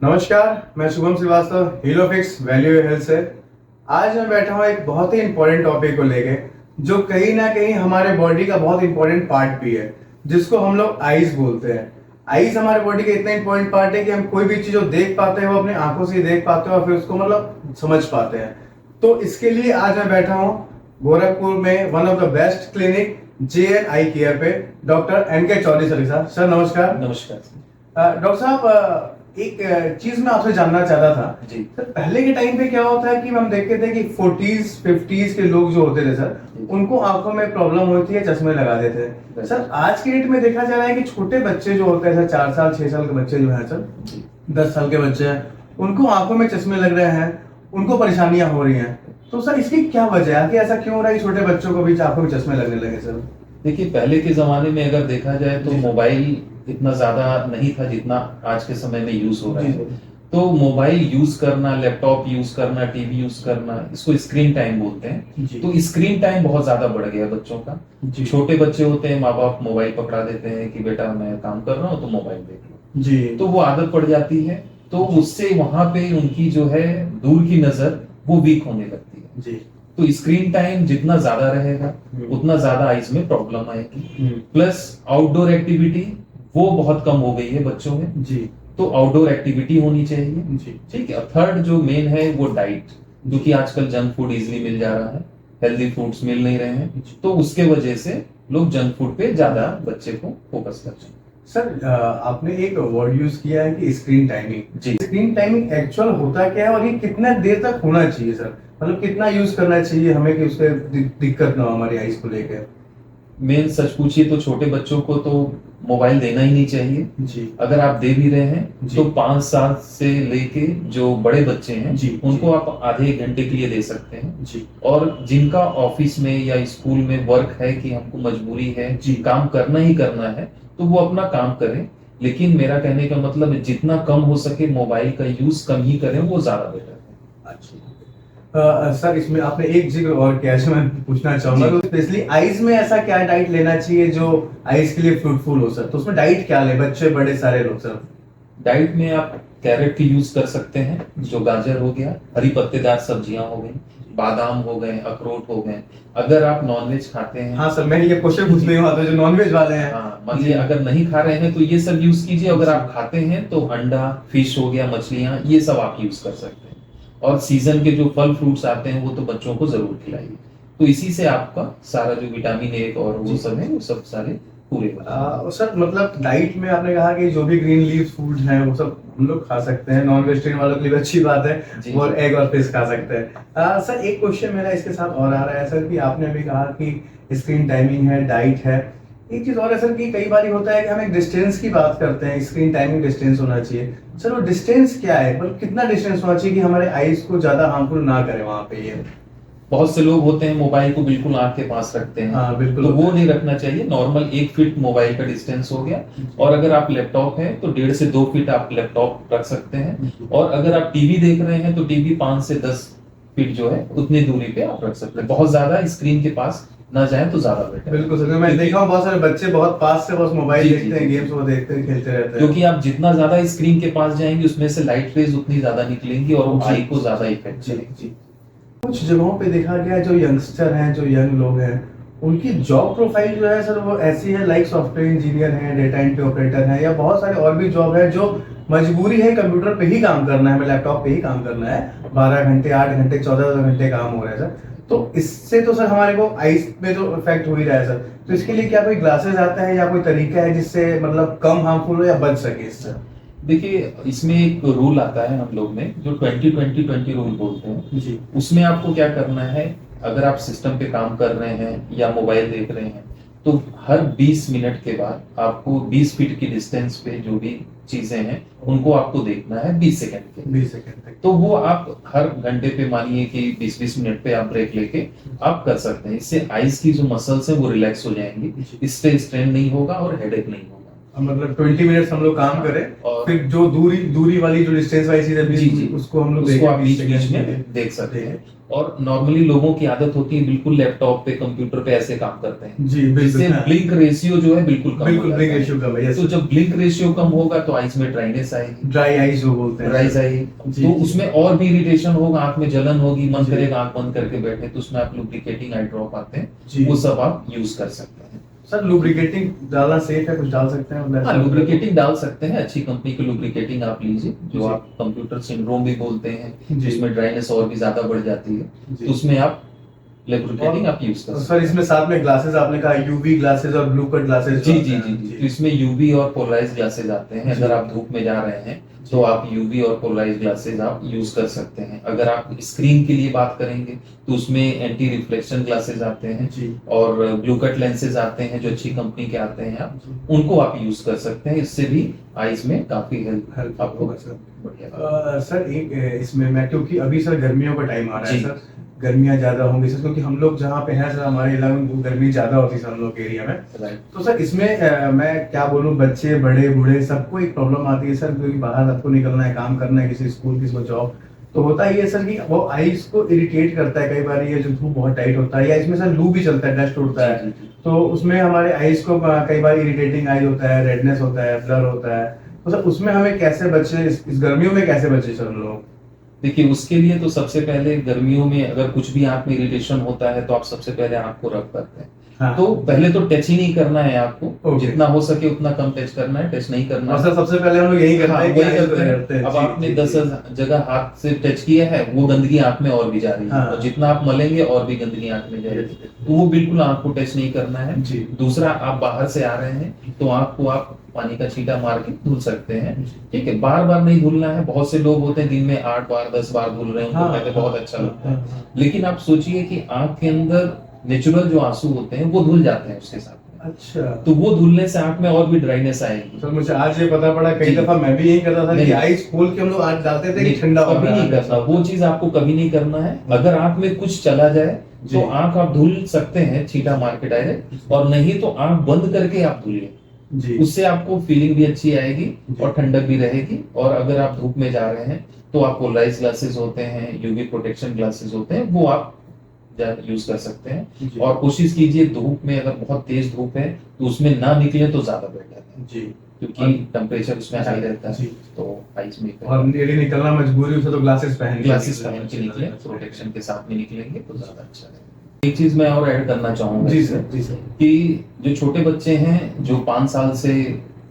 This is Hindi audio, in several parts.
नमस्कार, मैं शुभम श्रीवास्तव हीलोफिक्स वैल्यू हेल्थ से। आज मैं बैठा हूँ एक बहुत ही इंपॉर्टेंट टॉपिक को लेके, जो कहीं ना कहीं हमारे बॉडी का बहुत इंपॉर्टेंट पार्ट भी है, जिसको हम लोग आईज बोलते हैं। आईज हमारे बॉडी का इतना इंपॉर्टेंट पार्ट है कि हम कोई भी चीज जो देख पाते हैं वो अपनी आंखों से ही देख पाते हैं और फिर उसको मतलब समझ पाते हैं। तो इसके लिए आज मैं बैठा हूँ गोरखपुर में one of the best clinic JN I care पे, डॉक्टर NK चौधरी सर के साथ। सर नमस्कार। नमस्कार। डॉक्टर साहब, एक चीज मैं आपसे जानना चाहता था जी सर। पहले के टाइम पे क्या होता है कि हम देखते थे कि 40s 50s के लोग जो होते थे सर, उनको आंखों में प्रॉब्लम होती है, चश्मे लगा देते थे। सर आज के डेट में देखा जा रहा है कि छोटे बच्चे जो होते हैं सर, 4 साल 6 साल के बच्चे जो हैं सर, 10 साल के बच्चे हैं, उनको आंखों में चश्मे लग रहे हैं, उनको परेशानियां हो रही हैं। तो सर इसकी क्या वजह है कि ऐसा क्यों हो रहा है कि छोटे बच्चों को भी आंखों में चश्मे लगने लगे सर? देखिए, पहले के जमाने में अगर देखा जाए तो मोबाइल इतना ज्यादा नहीं था जितना आज के समय में यूज हो रहा है। तो मोबाइल यूज करना, लैपटॉप यूज करना, टीवी यूज करना, इसको स्क्रीन टाइम बोलते हैं। तो स्क्रीन टाइम बहुत ज्यादा बढ़ गया बच्चों का। छोटे बच्चे होते हैं, माँ बाप मोबाइल पकड़ा देते हैं कि बेटा मैं काम कर रहा हूँ तो मोबाइल देख लो जी। तो वो आदत पड़ जाती है, तो उससे वहां पे उनकी जो है दूर की नजर वो वीक होने लगती है जी। तो स्क्रीन टाइम जितना ज्यादा रहेगा उतना ज्यादा आईज में प्रॉब्लम आएगी। प्लस आउटडोर एक्टिविटी वो बहुत कम हो गई है बच्चों में जी। तो आउटडोर एक्टिविटी होनी चाहिए जी। ठीक है। थर्ड जो मेन है वो डाइट, क्योंकि आजकल जंक फूड इजीली मिल जा रहा है, हेल्दी फूड्स मिल नहीं रहे हैं, तो उसके वजह से लोग जंक फूड पे ज्यादा बच्चे को फोकस करते हैं। सर आपने एक वर्ड यूज किया है कि स्क्रीन टाइमिंग जी। स्क्रीन टाइमिंग एक्चुअल होता क्या है और ये कितना देर तक होना चाहिए सर? मतलब कितना यूज करना चाहिए हमें कि उससे दिक्कत ना हो हमारी आईज को लेकर? मेन सच पूछिए तो छोटे बच्चों को तो मोबाइल देना ही नहीं चाहिए जी। अगर आप दे भी रहे हैं तो 5 साल से लेके जो बड़े बच्चे हैं जी, उनको जी। आप आधे एक घंटे के लिए दे सकते हैं जी। और जिनका ऑफिस में या स्कूल में वर्क है कि हमको मजबूरी है जी, काम करना ही करना है, तो वो अपना काम करें। लेकिन मेरा कहने का मतलब है जितना कम हो सके मोबाइल का यूज कम ही करें, वो ज्यादा बेटर है। अच्छा सर, इसमें आपने एक जिक्र और किया जो मैं पूछना चाहूंगा, तो स्पेशली आईज में ऐसा क्या डाइट लेना चाहिए जो आईज के लिए फ्रूटफुल हो सर? तो उसमें डाइट क्या ले बच्चे बड़े सारे लोग सर? डाइट में आप कैरेट की यूज कर सकते हैं, जो गाजर हो गया, हरी पत्तेदार सब्जियां हो गई, बादाम हो गए, अखरोट हो गए। अगर आप नॉनवेज खाते हैं, हाँ सर, मैं ये क्वेश्चन पूछने वाला था जो नॉनवेज वाले हैं। हाँ, मान लीजिए अगर नहीं खा रहे हैं तो ये सब यूज कीजिए। अगर आप खाते हैं तो अंडा, फिश हो गया, मछलियां, ये सब आप यूज कर सकते हैं। और सीजन के जो फल फ्रूट्स आते हैं वो तो बच्चों को जरूर खिलाइए। तो इसी से आपका सारा जो विटामिन ए और वो सब है वो सब सारे पूरे सर मतलब डाइट में आपने कहा कि जो भी ग्रीन लीफ फूड हैं वो सब हम लोग खा सकते हैं, नॉन वेजिटेरियन वालों के लिए अच्छी बात है, और एग और फिश खा सकते हैं। सर एक क्वेश्चन मेरा इसके साथ और आ रहा है सर कि आपने अभी कहा कि स्क्रीन टाइमिंग है, डाइट है, एक चीज और है सर कि कई बार होता है कि हम एक डिस्टेंस की बात करते हैं, स्क्रीन टाइमिंग डिस्टेंस होना चाहिए। सर वो डिस्टेंस क्या है, मतलब कितना डिस्टेंस होना चाहिए कि हमारे आईज को ज्यादा हार्मफुल ना करे वहां पे? ये बहुत से लोग होते हैं मोबाइल को बिल्कुल आंख के पास रखते हैं। हाँ बिल्कुल, तो वो नहीं रखना चाहिए। नॉर्मल 1 फीट मोबाइल का डिस्टेंस हो गया। और अगर आप लैपटॉप है तो 1.5 से 2 फीट आप लैपटॉप रख सकते हैं। और अगर आप टीवी देख रहे हैं तो टीवी 5 से 10 फीट जो है उतनी दूरी पे आप रख सकते हैं। बहुत ज्यादा स्क्रीन के पास ना जाए तो ज्यादा बेटर। बिल्कुल सर, मैं देखा हूं बहुत सारे बच्चे बहुत पास से बस मोबाइल देखते हैं, गेम्स वो देखते हैं, खेलते रहते हैं। क्योंकि आप जितना ज्यादा स्क्रीन के पास जाएंगे उसमें से लाइट रेज उतनी ज्यादा निकलेंगी और वो आई को ज्यादा इफेक्ट करेगी। कुछ जगहों पे देखा गया जो यंगस्टर हैं, जो यंग लोग हैं, उनकी जॉब प्रोफाइल जो है सर वो ऐसी है, लाइक सॉफ्टवेयर इंजीनियर है, डेटा एंट्री ऑपरेटर है, या बहुत सारे और भी जॉब है जो मजबूरी है कंप्यूटर पे ही काम करना है, हमें लैपटॉप पे ही काम करना है, 12 घंटे 8 घंटे 14 घंटे काम हो रहा है सर। तो इससे तो सर हमारे को आईज में तो इफेक्ट हो ही रहा है सर। तो इसके लिए क्या कोई ग्लासेस आता है या कोई तरीका है जिससे मतलब कम हार्मफुल हो या बच सके इससे? देखिए, इसमें एक रूल आता है हम लोग में जो 20-20-20 रूल बोलते हैं जी। उसमें आपको क्या करना है, अगर आप सिस्टम पे काम कर रहे हैं या मोबाइल देख रहे हैं तो हर 20 मिनट के बाद आपको 20 फीट की डिस्टेंस पे जो भी चीजें हैं उनको आपको देखना है 20 सेकंड के 20 सेकंड। तो वो आप हर घंटे पे मानिए कि 20-20 मिनट पे आप ब्रेक लेके आप कर सकते हैं। इससे आईज की जो मसल्स है वो रिलैक्स हो जाएंगी, इससे स्ट्रेन नहीं होगा और हेडेक नहीं होगा। मतलब 20 मिनट्स हम लोग काम करें और फिर जो दूरी वाली जो डिस्टेंस वाली चीज है जी जी उसको हम लोग उसको आप देखें, बीच बीच में देख सकते हैं। और नॉर्मली लोगों की आदत होती है बिल्कुल लैपटॉप पे कंप्यूटर पे ऐसे काम करते हैं जी बिल्कुल, जिससे हाँ। ब्लिंक रेशियो जो है बिल्कुल कम हो बिल्कुल जाता ब्लिंक है। रेशियो कम है, तो जब ब्लिंक रेशियो कम होगा तो आईज में ड्राइनेस आएगी, ड्राई आईज जो बोलते हैं ड्राइज आएगी, जी, तो जी। उसमें और भी इरिटेशन होगा, आंख में जलन होगी, मन जी। करेगा आंख बंद करके बैठे, तो उसमें आप लुब्रिकेटिंग आई ड्रॉप आते हैं, जी। वो सब आप यूज कर सकते हैं। सर लुब्रिकेटिंग डालना सेफ है, कुछ डाल सकते हैं मतलब हाँ ऐसा लुब्रिकेटिंग डाल सकते हैं, अच्छी कंपनी की लुब्रिकेटिंग आप लीजिए, जो जी। आप कंप्यूटर सिंड्रोम भी बोलते हैं, जी। जिसमें ड्राइनेस और भी ज्यादा बढ़ जाती है, जी। तो उसमें आप लुब्रिकेटिंग आप यूज कर सकते सर हैं। इसमें साथ में ग्लासेस आपने कहा यूवी ग्लासेस और ब्लू कट ग्लासेस जी जी जी जी, तो इसमें यूवी और पोलराइज ग्लासेस आते हैं। जी। अगर आप धूप में जा रहे हैं तो आप यूवी और पोलराइज ग्लासेस आप यूज कर सकते हैं। अगर आप स्क्रीन के लिए बात करेंगे तो उसमें एंटी रिफ्लेक्शन ग्लासेस आते हैं जी। और ब्लू कट लेंसेज आते हैं जो अच्छी कंपनी के आते हैं, आप जी। उनको आप यूज कर सकते हैं। इससे भी आईज में काफी हेल्प आपको होगा सर। बढ़िया। सर एक इसमें मैं क्योंकि अभी सर गर्मियों का टाइम आ रहा है जी। सर, गर्मियां ज्यादा होंगी सर, क्योंकि हम लोग जहाँ पे हैं सर हमारे इलाके में गर्मी ज्यादा होती है सर हम लोग के एरिया में। राइट। तो सर इसमें मैं क्या बोलूँ, बच्चे बड़े बूढ़े सबको एक प्रॉब्लम आती है सर, क्योंकि बाहर सबको निकलना है, काम करना है, किसी स्कूल किसी को जॉब, तो होता ही है सर कि वो आईज को इरिटेट करता है कई बार, ये जो धूप बहुत टाइट होता है या इसमें सर लू भी चलता है, डस्ट उड़ता है, तो उसमें हमारे आईज को कई बार इरिटेटिंग आईज होता है, रेडनेस होता है, ब्लर होता है, तो सर उसमें हमें कैसे बचे, इस गर्मियों में कैसे बचे सर हम लोग? देखिए उसके लिए तो सबसे पहले गर्मियों में अगर कुछ भी आंख में इरिटेशन होता है तो आप सबसे पहले आंख को रब करते हैं। हाँ। तो पहले तो टच ही नहीं करना है आपको, ओके। जितना हो सके उतना कम टच करना है, टच नहीं करना और है। सर सबसे पहले हम लोग यही करते हाँ हैं कि वही eyes को करते करते हैं। हैं। अब जी, आपने जी, 10 जी। जगह हाथ से टच किया है, वो गंदगी आंख में और भी जा रही है, हाँ। और जितना आप मलेंगे और भी गंदगी आंख में जाएगी, तो वो बिल्कुल आंख को टच नहीं करना है। जी। दूसरा, आप बाहर से आ रहे हैं तो आंख को आप पानी का छींटा मार के धुल सकते हैं, ठीक है, बार बार नहीं धुलना है। बहुत से लोग होते हैं दिन में 8 बार 10 बार धुल रहे हैं, उनको कहते हैं बहुत अच्छा लगता है, लेकिन आप सोचिए कि आंख के अंदर नेचुरल जो आंसू होते हैं वो धुल जाते हैं उसके साथ में। अच्छा। तो वो धुलने से आंख में और भी ड्राइनेस आएगी। सर मुझे आज ये पता पड़ा, कई जी। दफा मैं भी यही करता था कि नहीं। आईज खोल के हम लोग आंख डालते थे कि नहीं, ठंडा हो कभी रहा है। नहीं करना, वो चीज आपको कभी नहीं करना है। अगर आंख में कुछ चला जाए जी। तो आंख आप धुल सकते हैं छींटा मार के डायरेक्ट, और नहीं तो आंख बंद करके आप धुलिए, जी। उससे आपको फीलिंग भी अच्छी आएगी जी। और ठंडक भी रहेगी। और अगर आप धूप में जा रहे हैं तो आप पोलराइज ग्लासेस होते हैं, यूवी प्रोटेक्शन ग्लासेस होते हैं, वो आप यूज कर सकते हैं। जी। और कोशिश कीजिए धूप में, अगर बहुत तेज धूप है तो उसमें ना निकले तो ज्यादा बेटर है, जी। क्योंकि टेम्परेचर उसमें हाई रहता है, जी। तो आईज में और यदि निकलना मजबूरी हो तो ग्लासेस पहन ग्लासेस पहन के निकले, प्रोटेक्शन के साथ में निकलेंगे तो ज्यादा अच्छा है। एक चीज मैं और ऐड करना चाहूंगा जी इसमें, सर, जी सर। कि जो छोटे बच्चे हैं, जो 5 साल से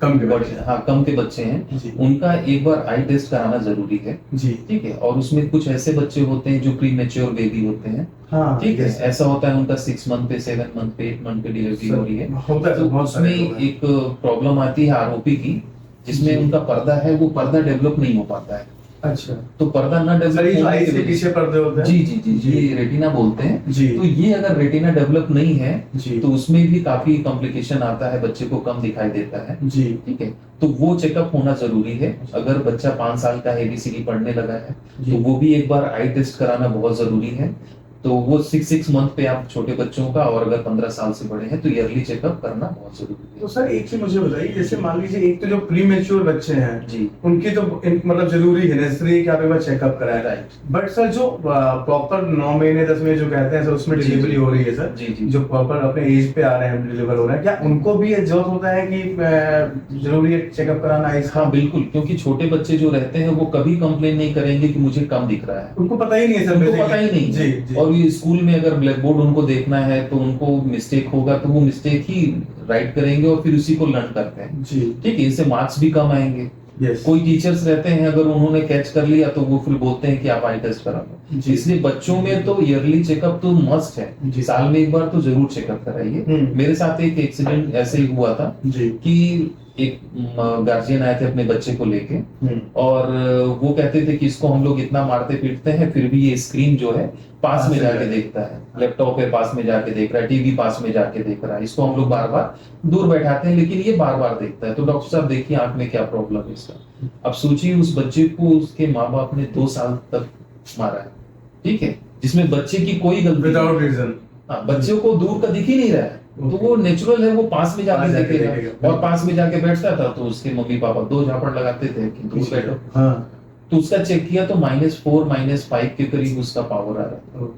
कम के बच्चे। हाँ कम के बच्चे हैं, जी। उनका एक बार आई टेस्ट कराना जरूरी है, जी। ठीक है। और उसमें कुछ ऐसे बच्चे होते हैं जो प्री मेच्योर बेबी होते हैं, हाँ, ठीक है, yes, sir। ऐसा होता है उनका 6 मंथ पे, 7 मंथ पे, 8 मंथ पे डिलीवरी हो रही है, होता है, तो बहुत सारे उसमें लोग हैं। एक प्रॉब्लम आती है आरओपी की, जिसमें जी। उनका पर्दा है, वो पर्दा डेवलप नहीं हो पाता है। अच्छा। तो पर्दा ना सर ये डेवलप जो होने आईज की के वजह पीछे से, पर्दे होते हैं। जी जी जी जी, ये रेटिना बोलते हैं। जी। तो ये अगर रेटिना डेवलप नहीं है जी। तो उसमें भी काफी कॉम्प्लिकेशन आता है, बच्चे को कम दिखाई देता है, जी। ठीक है। तो वो चेकअप होना जरूरी है। अगर बच्चा 5 साल का एबीसीडी पढ़ने लगा है जी। तो वो भी एक बार आई टेस्ट कराना बहुत जरूरी है। तो वो 6 मंथ पे आप छोटे बच्चों का, और अगर 15 साल से बड़े हैं तो ईयरली चेकअप करना बहुत जरूरी है। तो सर एक चीज मुझे बताइए, जैसे मान लीजिए एक तो जो प्री मेच्योर बच्चे हैं जी। उनकी तो मतलब जरूरी है, नेसेसरी है कि आप एक बार चेकअप कराएं, राइट। बट सर जो प्रॉपर 9 महीने 10 महीने जो कहते हैं सर उसमें जी, डिलीवरी जी। हो रही है सर, जी जी, जो प्रॉपर अपने एज पे आ रहे हैं डिलीवर हो रहे हैं, क्या उनको भी ये जरूरत होता है कि जरूरी है चेकअप कराना इसका? हाँ बिल्कुल, क्योंकि छोटे बच्चे जो रहते हैं वो कभी कंप्लेन नहीं करेंगे कि मुझे कम दिख रहा है, उनको पता ही नहीं है सर, उनको basically। पता ही नहीं जी, है। जी। और ये स्कूल में अगर ब्लैक बोर्ड उनको देखना है तो उनको मिस्टेक होगा, तो वो मिस्टेक ही राइट करेंगे और फिर उसी को लर्न करते हैं, जी। ठीक है। इससे मार्क्स भी कम आएंगे। यस। कोई टीचर्स रहते हैं, अगर उन्होंने कैच कर लिया तो वो फिर बोलते हैं कि आप आई टेस्ट करा लो। जी। इसलिए बच्चों में तो ईयरली चेकअप तो मस्ट है, जी। साल में एक बार तो जरूर चेकअप कराइए। मेरे साथ एक एक्सीडेंट ऐसे ही हुआ था जी। कि एक गार्जियन आए थे अपने बच्चे को लेके, और वो कहते थे कि इसको हम लोग इतना मारते पीटते हैं फिर भी ये स्क्रीन जो है पास में जाके देखता है, लैपटॉप है पास में जाके देख रहा है, टीवी पास में जाके देख रहा है, इसको हम लोग बार बार दूर बैठाते हैं लेकिन ये बार बार देखता है। तो डॉक्टर साहब देखिए आंख में क्या प्रॉब्लम है इसका। अब सोचिए उस बच्चे को उसके माँ बाप ने 2 साल तक मारा है, ठीक है, जिसमें बच्चे की कोई गलती विदाउट रीजन। हाँ, बच्चों को दूर का दिख ही नहीं रहा है, तो वो नेचुरल है, वो पास में पास जाके जाके देखेगा। देखेगा। और पास में जाके बैठता था तो उसके मम्मी पापा 2 झापड़ लगाते थे कि दूर बैठो। हाँ। तो उसका चेक किया तो -4 -5 के करीब उसका पावर आ रहा है।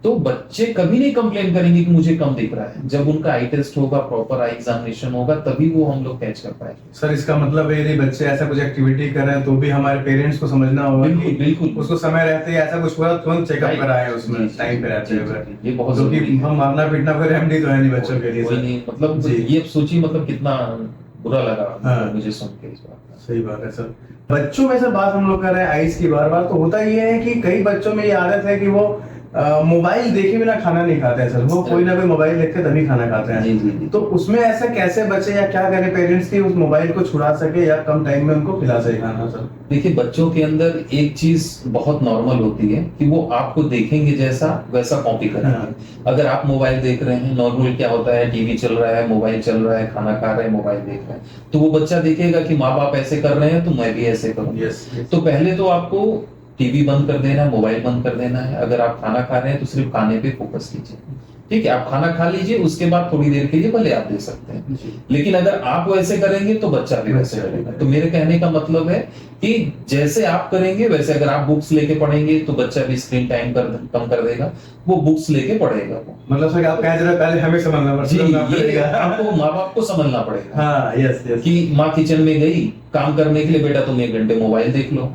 तो बच्चे कभी नहीं कंप्लेन करेंगे कि मुझे कम दिख रहा है। जब उनका आई टेस्ट होगा, प्रॉपर आई एग्जामिनेशन होगा, तभी वो हम लोग कैच कर पाएंगे। सर इसका मतलब है यदि बच्चे ऐसा कुछ एक्टिविटी कर रहे हैं तो भी हमारे पेरेंट्स को समझना होगा बिल्कुल, कि बिल्कुल। उसको समय रहते ही ऐसा कुछ हुआ तुरंत चेकअप Right. कराएं उसमें जी, जी, टाइम पे रहते जी, हुए। जी, ये बहुत क्योंकि जरूरी है। हम मारना पीटना कोई रेमेडी तो है नहीं बच्चों के लिए कोई सर। नहीं, मतलब जी। ये अब सोचिए मतलब कितना बुरा लगा हाँ। मुझे सुन के इस बात का। सही बात है सर। बच्चों में से बात हम लोग कर रहे हैं आइस की, बार बार तो होता ये है कि कई बच्चों में ये आदत है कि वो मोबाइल देखे बिना खाना नहीं खाते हैं सर। वो कोई ना कोई मोबाइल देख के तभी खाना खाते जी, जी, हैं। जी। तो उसमें ऐसा कैसे बचे या क्या करें पेरेंट्स की उस मोबाइल को छुड़ा सके या कम टाइम में उनको खिला सके खाना सर? देखिए, बच्चों के अंदर एक चीज बहुत नॉर्मल होती है कि वो आपको देखेंगे जैसा वैसा कॉपी करेंगे। हाँ। अगर आप मोबाइल देख रहे हैं, नॉर्मल क्या होता है, टीवी चल रहा है, मोबाइल चल रहा है, खाना खा रहे हैं, मोबाइल देख रहे हैं, तो वो बच्चा देखेगा कि माँ बाप ऐसे कर रहे हैं तो मैं भी ऐसे करूंगा। यस। तो पहले तो आपको टीवी बंद कर देना है, मोबाइल बंद कर देना है। अगर आप खाना खा रहे हैं तो सिर्फ खाने पे फोकस कीजिए। ठीक है, आप खाना खा लीजिए, उसके बाद थोड़ी देर के लिए भले आप दे सकते हैं। लेकिन अगर आप वैसे करेंगे तो बच्चा भी वैसे करेगा। तो मेरे कहने का मतलब है कि जैसे आप करेंगे वैसे, अगर आप बुक्स लेके पढ़ेंगे तो बच्चा भी स्क्रीन टाइम कम कर देगा, वो बुक्स लेके पढ़ेगा वो। मतलब सर आप कह रहे पहले हमें समझना जी, पड़ेगा। ये आपको माँ बाप को समझना पड़ेगा। हाँ, यस यस। कि माँ किचन में गई काम करने के लिए, बेटा तुम 1 घंटे मोबाइल देख लो,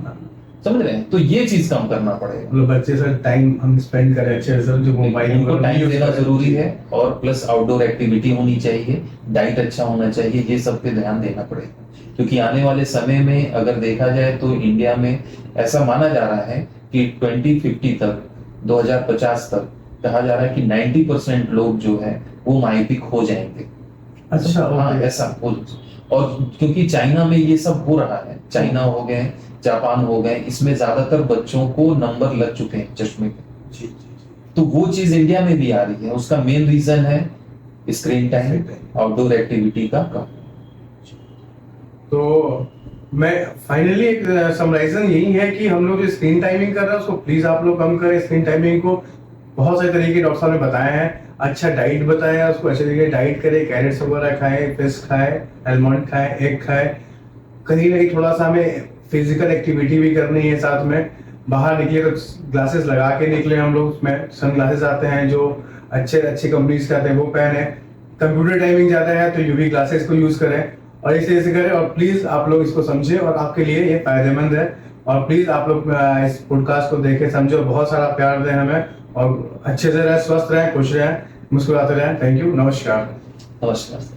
समझ रहे हैं? तो ये चीज कम करना पड़ेगा। मतलब बच्चे सर टाइम हम स्पेंड करें अच्छे से सर, जो मोबाइल उनको टाइम देना जरूरी है, और प्लस आउटडोर एक्टिविटी होनी चाहिए, डाइट अच्छा होना चाहिए, ये सब पे ध्यान देना पड़ेगा। क्योंकि आने वाले समय में अगर देखा जाए तो इंडिया में ऐसा माना जा रहा है कि 2050 तक, 2050 तक कहा जा रहा है कि 90% लोग जो है वो माइपिक हो जाएंगे। अच्छा, हाँ, ओके। ऐसा हो। और क्योंकि चाइना में ये सब हो रहा है, चाइना हो गए, जापान हो गए, इसमें ज्यादातर बच्चों को नंबर लग चुके हैं चश्मे के। जी। तो वो चीज इंडिया में भी आ रही है। उसका मेन रीजन है स्क्रीन टाइम, आउटडोर एक्टिविटी का कम। तो मैं फाइनली एक समराइजन यही है कि हम लोग जो स्क्रीन टाइमिंग कर रहे हैं उसको प्लीज आप लोग कम करें। स्क्रीन टाइमिंग को बहुत सारे तरीके डॉक्टर साहब ने बताए हैं। अच्छा डाइट बताया, उसको अच्छे तरीके डाइट करें, कैरेट्स वगैरह खाएं, फिश खाएं, आलमंड खाएं, एग खाएं। कहीं ना कहीं थोड़ा सा हमें फिजिकल एक्टिविटी भी करनी है साथ में। बाहर निकले तो ग्लासेस लगा के निकले हम लोग, उसमें सन ग्लासेस आते हैं जो अच्छी कंपनीज के आते हैं वो पहने। कंप्यूटर टाइमिंग ज्यादा है तो यूवी ग्लासेस को यूज करें और ऐसे करें। और प्लीज आप लोग इसको समझें और आपके लिए ये फायदेमंद है। और प्लीज आप लोग इस पॉडकास्ट को देखें, समझे और बहुत सारा प्यार दें हमें, और अच्छे से रहें, स्वस्थ रहें, खुश रहें, मुस्कुराते रहें। थैंक यू, नमस्कार। नमस्कार।